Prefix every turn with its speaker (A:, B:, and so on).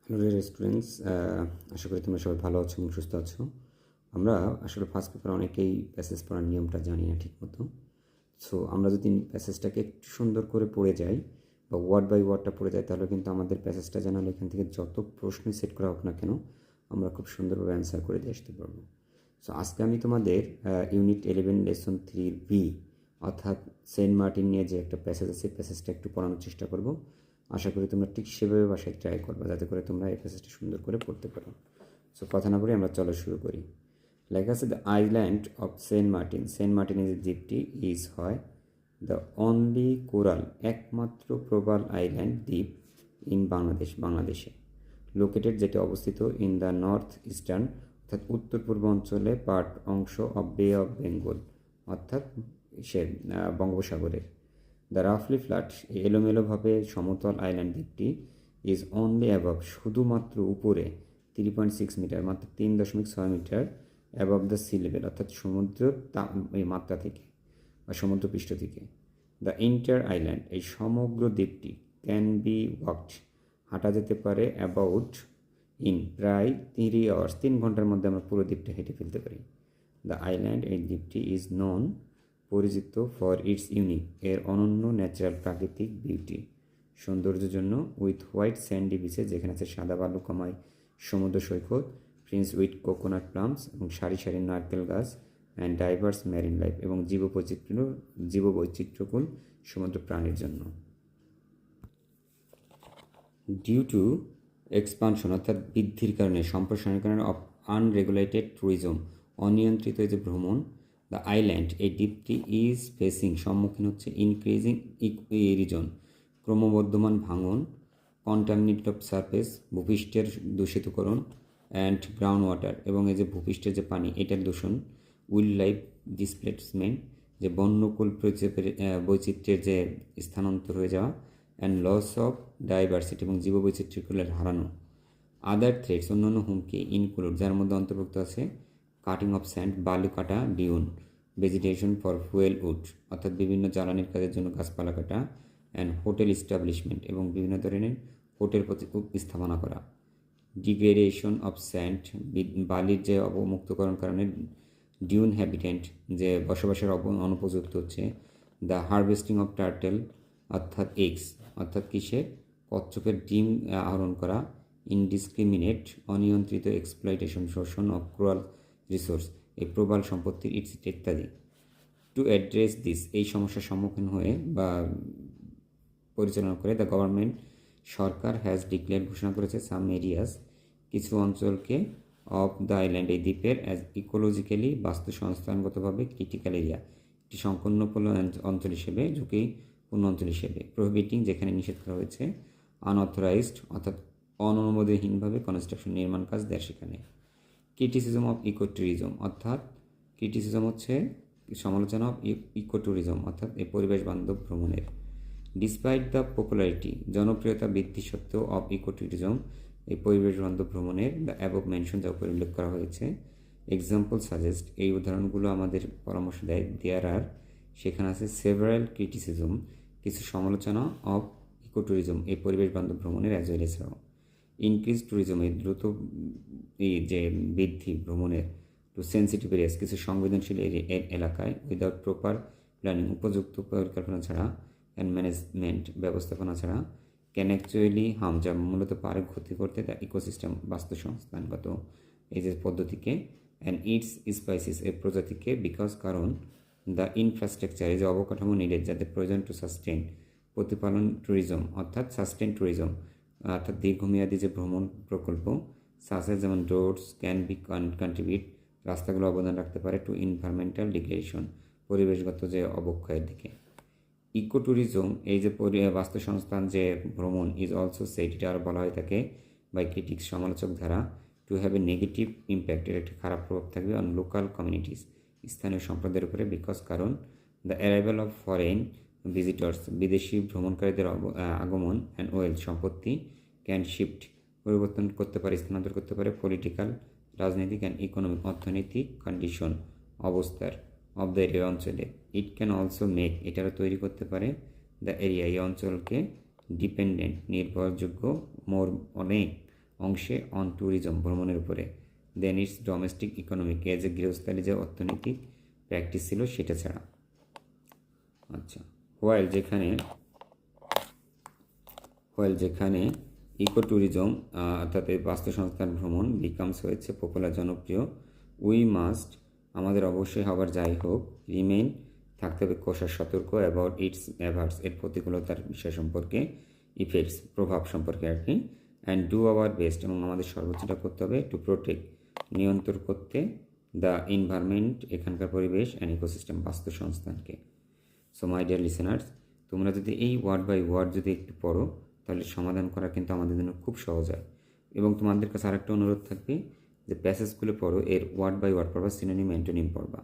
A: Hello dear students, আশা করি তোমরা সবাই ভালো আছো এবং সুস্থ আছো। আমরা আসলে ফার্স্ট পেপার অনেকেই প্যাসেজ পড়ার নিয়মটা জানি না ঠিক মতো। সো আমরা যদি প্যাসেজটাকে একটু সুন্দর করে পড়ে যাই বা ওয়ার্ড বাই ওয়ার্ডটা পড়ে যাই, তাহলে কিন্তু আমাদের প্যাসেজটা জানালে এখান থেকে যত প্রশ্নই সেট করা হোক না কেন আমরা খুব সুন্দরভাবে অ্যান্সার করে দিয়ে আসতে পারবো। সো আজকে আমি তোমাদের ইউনিট 11 লেসন 3 বি অর্থাৎ সেন্ট মার্টিন নিয়ে যে একটা প্যাসেজ আছে, প্যাসেজটা একটু পড়ানোর চেষ্টা করব। আশা করি তোমরা ঠিক সেভাবে বাসায় ট্রাই করবে, যাতে করে তোমরা এই প্যাসেজটা সুন্দর করে পড়তে পারো। সো কথা না বলে আমরা চলো শুরু করি। লেখা আছে the island of Saint Martin. Saint মার্টিনের যে দ্বীপটি ইজ হয় দ্য অনলি কোরাল, একমাত্র প্রবাল আইল্যান্ড দ্বীপ ইন বাংলাদেশে লোকেটেড, যেটি অবস্থিত ইন দ্য নর্থ ইস্টার্ন অর্থাৎ উত্তর পূর্ব অঞ্চলে পার্ট অংশ অফ বে অফ বেঙ্গল অর্থাৎ সে বঙ্গোপসাগরের। দ্য রাফলি ফ্ল্যাট, এলোমেলোভাবে সমতল আইল্যান্ড দ্বীপটি ইজ অনলি অ্যাবভ, শুধুমাত্র উপরে 3.6 মিটার, মাত্র 3.6 metre above the sea level অর্থাৎ সমুদ্র মাত্রা থেকে বা সমুদ্রপৃষ্ঠ থেকে। দ্য এন্টায়ার আইল্যান্ড, এই সমগ্র দ্বীপটি ক্যান বি ওয়াকড, হাঁটা যেতে পারে অ্যাবাউট ইন প্রায় 3 আওয়ার্স, 3 ঘন্টার মধ্যে আমরা পুরো দ্বীপটা হেঁটে ফেলতে পারি। দ্য আইল্যান্ড, এই দ্বীপটি ইজ নোন, পরিচিত ফর ইটস ইউনিক, এর অনন্য ন্যাচারাল প্রাকৃতিক বিউটি, সৌন্দর্যের জন্য, উইথ হোয়াইট স্যান্ডি বিচে, যেখানে আছে সাদা বালু কামাই সমুদ্র সৈকত, প্রিন্স উইথ কোকোনাট প্লামস এবং সারি সারি নারকেল গাছ, অ্যান্ড ডাইভার্স ম্যারিন লাইফ, এবং জীববৈচিত্র্যকুল সমুদ্র প্রাণীর জন্য। ডিউ টু এক্সপানশন অর্থাৎ বৃদ্ধির কারণে, সম্প্রসারণের কারণে, অফ আনরেগুলেটেড ট্যুরিজম, অনিয়ন্ত্রিত যে ভ্রমণ, দ্য আইল্যান্ড, এই দ্বীপটি ইজ ফেসিং, সম্মুখীন হচ্ছে, ইনক্রিজিং ইরিজন, ক্রমবর্ধমান ভাঙন, কন্টামিনেটেড অফ সারফেস, ভূপৃষ্ঠের দূষিতকরণ, অ্যান্ড গ্রাউন্ড ওয়াটার, এবং এই যে ভূপৃষ্ঠের যে পানি এটার দূষণ, উইল্ড লাইফ ডিসপ্লেসমেন্ট, যে বন্যকুল বৈচিত্র্যের যে স্থানান্তর হয়ে যাওয়া, অ্যান্ড লস অফ ডাইভার্সিটি, এবং জীববৈচিত্র্যগুলোর হারানো। আদার থ্রেটস, অন্যান্য হুমকি, ইনক্লুড, যার মধ্যে অন্তর্ভুক্ত আছে কাটিং অফ স্যান্ড, বালু কাটা, dune, vegetation for fuel wood, অর্থাৎ বিভিন্ন জ্বালানির কাজের জন্য গাছপালা কাটা, অ্যান্ড হোটেল ইস্টাবলিশমেন্ট, এবং বিভিন্ন ধরনের হোটেল স্থাপনা করা। ডিগ্রেডেশন অফ স্যান্ড, বালির যে অবমুক্তকরণ কারণে ডিউন হ্যাবিটেন্ট, যে বসবাসের অনুপযুক্ত হচ্ছে। দ্য হারভেস্টিং অফ টার্টেল অর্থাৎ এগস, অর্থাৎ কিসের, কচ্ছপের ডিম আহরণ করা। ইনডিসক্রিমিনেট, অনিয়ন্ত্রিত এক্সপ্লয়টেশন, শোষণ অফ ক্রুয়াল রিসোর্স, এই প্রবাল সম্পত্তির ইত্যাদি। টু অ্যাড্রেস দিস, এই সমস্যার সম্মুখীন হয়ে বা পরিচালনা করে, the government, Sarkar, has declare, ঘোষণা করেছে, সাম এরিয়াস, কিছু অঞ্চলকে, অফ দ্য আইল্যান্ড, এই দ্বীপের, অ্যাজ ইকোলজিক্যালি, বাস্তু সংস্থানগতভাবে ক্রিটিক্যাল এরিয়া, একটি সংকীর্ণপূর্ণ অঞ্চল হিসেবে, ঝুঁকিপূর্ণ অঞ্চল হিসেবে। প্রোহিবিটিং, যেখানে নিষেধ করা হয়েছে। আনঅথরাইজড অর্থাৎ অনুমোদনহীনভাবে কনস্ট্রাকশন, নির্মাণ কাজ দেয় সেখানে। ক্রিটিসিজম অফ ইকোট্যুরিজম, অর্থাৎ ক্রিটিসিজম হচ্ছে সমালোচনা অফ ইকোট্যুরিজম অর্থাৎ এই পরিবেশ বান্ধব ভ্রমণের। ডিসপাইট দ্য পপুলারিটি, জনপ্রিয়তা বৃদ্ধি সত্ত্বেও, অফ ইকোট্যুরিজম, এই পরিবেশ বান্ধব ভ্রমণের, দ্য অ্যাবভ মেনশন, যা উপরে উল্লেখ করা হয়েছে। এক্সাম্পল সাজেস্ট, এই উদাহরণগুলো আমাদের পরামর্শ দেয়। দেয়ার আর, সেখানে আছে সেভারাল ক্রিটিসিজম, কিছু সমালোচনা, অফ ইকোট্যুরিজম, এই পরিবেশ বান্ধব ভ্রমণের, অ্যাজ ওয়েল এছাড়াও। ইনক্রিজ ট্যুরিজম, এই দ্রুত এই যে বৃদ্ধি ভ্রমণের। টু সেন্সিটিভ এরিয়াস, কিছু সংবেদনশীল এলাকায়, উইদাউট প্রপার প্ল্যানিং, উপযুক্ত পরিকল্পনা ছাড়া, অ্যান্ড ম্যানেজমেন্ট, ব্যবস্থাপনা ছাড়া, ক্যান অ্যাকচুয়ালি হার্ম, যা মূলত পারে ক্ষতি করতে, দ্য ইকোসিস্টেম, বাস্তু সংস্থানগত এই যে পদ্ধতিকে। অ্যান্ড ইটস স্পাইসিস, এর প্রজাতিকে, বিকজ, কারণ, দ্য ইনফ্রাস্ট্রাকচার, এই যে অবকাঠামো নিডেড, যাদের প্রয়োজন, টু সাস্টেন, প্রতিপালন ট্যুরিজম অর্থাৎ সাস্টেন ট্যুরিজম অর্থাৎ দীর্ঘমেয়াদী যে ভ্রমণ প্রকল্প, সাসেস, যেমন রোডস ক্যান বি কন্ট্রিবিউট, রাস্তাগুলো অবদান রাখতে পারে, টু এনভায়রনমেন্টাল ডিগ্রেডেশন, পরিবেশগত যে অবক্ষয়ের দিকে। ইকো ট্যুরিজম, এই যে বাস্তু সংস্থান যে ভ্রমণ, ইজ অলসো সেট, এটা আরও বলা হয় থাকে বাই ক্রিটিক্স, সমালোচক দ্বারা, to have a negative impact, এর একটি খারাপ প্রভাব থাকবে, অন লোকাল কমিউনিটিস, স্থানীয় সম্প্রদায়ের উপরে, বিকজ, কারণ, the arrival of foreign visitors, বিদেশি ভ্রমণকারীদের আগমন, অ্যান্ড ওয়েলথ, সম্পত্তি, ক্যান শিফট, পরিবর্তন করতে পারে, স্থানান্তর করতে পারে, পলিটিক্যাল, রাজনৈতিক, অ্যান্ড ইকোনমিক, অর্থনৈতিক কন্ডিশন, অবস্থার, অফ দ্য এরিয়া, অঞ্চলে। ইট ক্যান অলসো মেক, এটারও তৈরি করতে পারে, দ্য এরিয়া, এই অঞ্চলকে, ডিপেন্ডেন্ট, নির্ভরযোগ্য, মোর, অনেক, অংশে অন ট্যুরিজম ভ্রমণের উপরে, then it's domestic economic as a গৃহস্থালী যে অর্থনৈতিক প্র্যাকটিস ছিল সেটা ছাড়া। আচ্ছা, হোয়াইল যেখানে ইকো ট্যুরিজম অর্থাৎ এই বাস্তুসংস্থান ভ্রমণ বিকামস হয়েছে পপুলার জনপ্রিয়, উই মাস্ট আমাদের অবশ্যই হবার যাই হোক, রিমেইন থাকতে হবে কোষার সতর্ক অ্যাবাউট ইটস অ্যাভার্স এর প্রতিকূলতার বিষয় সম্পর্কে, ইফেক্টস প্রভাব সম্পর্কে আর কি, অ্যান্ড ডু আওয়ার বেস্ট এবং আমাদের সর্বোচ্চটা করতে হবে টু প্রোটেক্ট নিয়ন্ত্রণ করতে দ্য এনভায়রনমেন্ট এখানকার পরিবেশ অ্যান্ড ইকোসিস্টেম বাস্তু সংস্থানকে। সো মাই ডিয়ার লিসেনার্স, তোমরা যদি এই ওয়ার্ড বাই ওয়ার্ড যদি একটু পড়ো তাহলে সমাধান করা কিন্তু আমাদের জন্য খুব সহজ হয়। এবং তোমাদের কাছে আরেকটা অনুরোধ থাকবে যে প্যাসেজগুলো পড়ো, এর ওয়ার্ড বাই ওয়ার্ড পড়বা, সিনোনিম অ্যান্টোনিম পড়বা।